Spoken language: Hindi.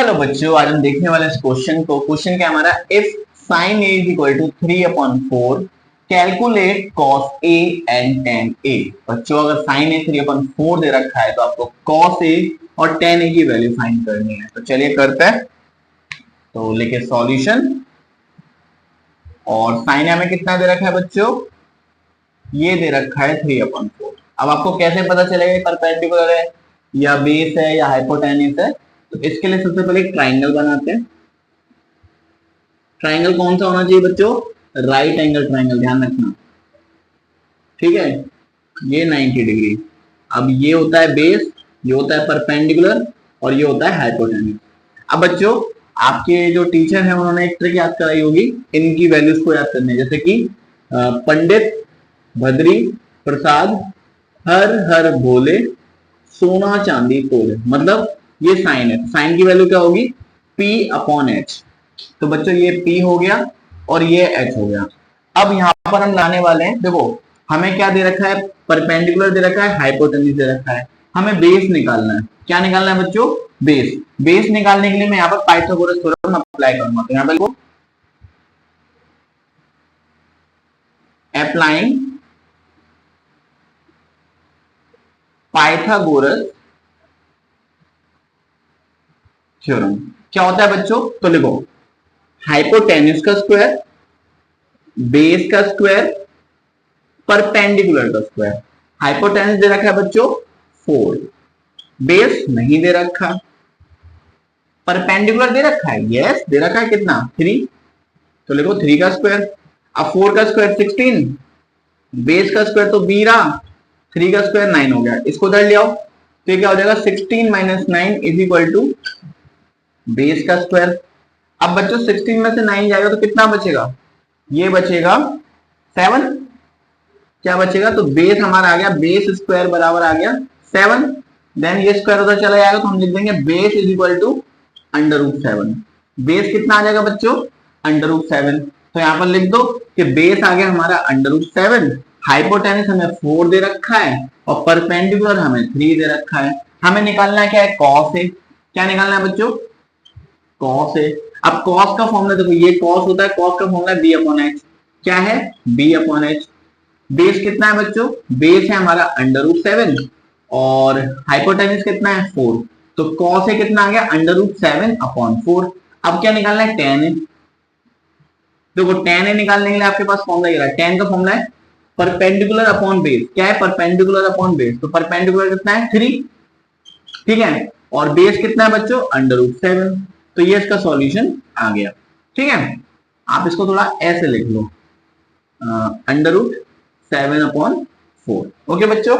चलो बच्चों, आज हम देखने वाले इस क्वेश्चन को। क्वेश्चन क्या हमारा, if sin a is equal to 3/4 calculate cos a and tan a। बच्चों अगर sin a 3/4 दे रखा है तो आपको cos a और tan a की वैल्यू फाइंड करनी है। तो चलिए करते हैं। तो लिखे सॉल्यूशन, और sin a में कितना दे रखा है बच्चों, ये दे रखा है 3/4। अब आपको कैसे पता चलेगा परपेंडिकुलर है या बेस है या हाइपोटेन्यूस है? तो इसके लिए सबसे पहले एक ट्राइंगल बनाते हैं। ट्राइंगल कौन सा होना चाहिए बच्चों? राइट एंगल ट्राइंगल, ध्यान रखना, ठीक है। ये 90 डिग्री। अब ये होता है बेस, ये होता है परपेंडिकुलर और ये होता है हाइपोटेन्यूस। अब बच्चों आपके जो टीचर हैं उन्होंने एक ट्रिक याद कराई होगी इनकी वैल्यूज को याद करने, जैसे कि पंडित भद्री प्रसाद हर हर भोले सोना चांदी तोले। मतलब ये साइन है, साइन की वैल्यू क्या होगी? P/H। तो बच्चों ये P हो गया और ये H हो गया। अब यहाँ पर हम लाने वाले हैं, देखो हमें क्या दे रखा है, परपेंडिकुलर दे रखा है, हाइपोटेन्यूस दे रखा है, हमें बेस निकालना है। क्या निकालना है बच्चों? बेस। बेस निकालने के लिए मैं यहाँ पर पाइथागोरस थ्योरम अप्लाई करूंगा। तो यहाँ पर अप्लाइंग पाइथागोरस थ्योरम। क्या होता है बच्चों? तो लिखो हाइपोटेन्यूस का स्क्वायर, बेस का स्क्वायर, परपेंडिकुलर का स्क्वायर। हाइपोटेन्यूस दे रखा है बच्चों 4, बेस नहीं दे रखा, परपेंडिकुलर दे रखा है, यस दे रखा है, कितना? 3। तो लिखो 3 का स्क्वायर। अब 4 का स्क्वायर 16, बेस का स्क्वायर तो 12, 3 का स्क्वायर 9 हो गया। इसको उधर ले आओ तो क्या हो जाएगा, 16 - 9 इज इक्वल टू बेस का स्क्वायर। अब बच्चों 16 में से 9 जाएगा तो कितना बचेगा? ये बचेगा 7। क्या बचेगा? तो बेस हमारा आ गया, बेस स्क्वायर बराबर आ गया 7। देन ये स्क्वायर उधर चला जाएगा तो हम लिख देंगे base is equal to √7। Base कितना आ जाएगा बच्चों? √7। तो यहाँ पर लिख दो कि बेस आ गया हमारा √7। हाइपोटेन्यूस हमें 4 दे रखा है और परपेंडिकुलर हमें 3 दे रखा है। हमें निकालना है क्या है? कॉस है। क्या निकालना है बच्चों? कॉस है। अब कॉस का फॉर्मूला देखो, ये कॉस होता है, कॉस का फॉर्मूला B/H। क्या है? B/H। बेस कितना है बच्चों? बेस है हमारा √7 और हाइपोटेन्यूस कितना है? 4। तो कॉस है कितना आ गया? √7/4। अब क्या निकालना है? tan है। देखो tan है निकालने के लिए आपके पास फॉर्मूला ये रहा है। tan का फॉर्मूला है परपेंडिकुलर अपॉन बेस। क्या है? Perpendicular upon base. तो परपेंडिकुलर कितना है? 3, ठीक है। और बेस कितना है बच्चों? √7। तो ये इसका सॉल्यूशन आ गया, ठीक है। आप इसको थोड़ा ऐसे लिख लो, √7/4। ओके बच्चों।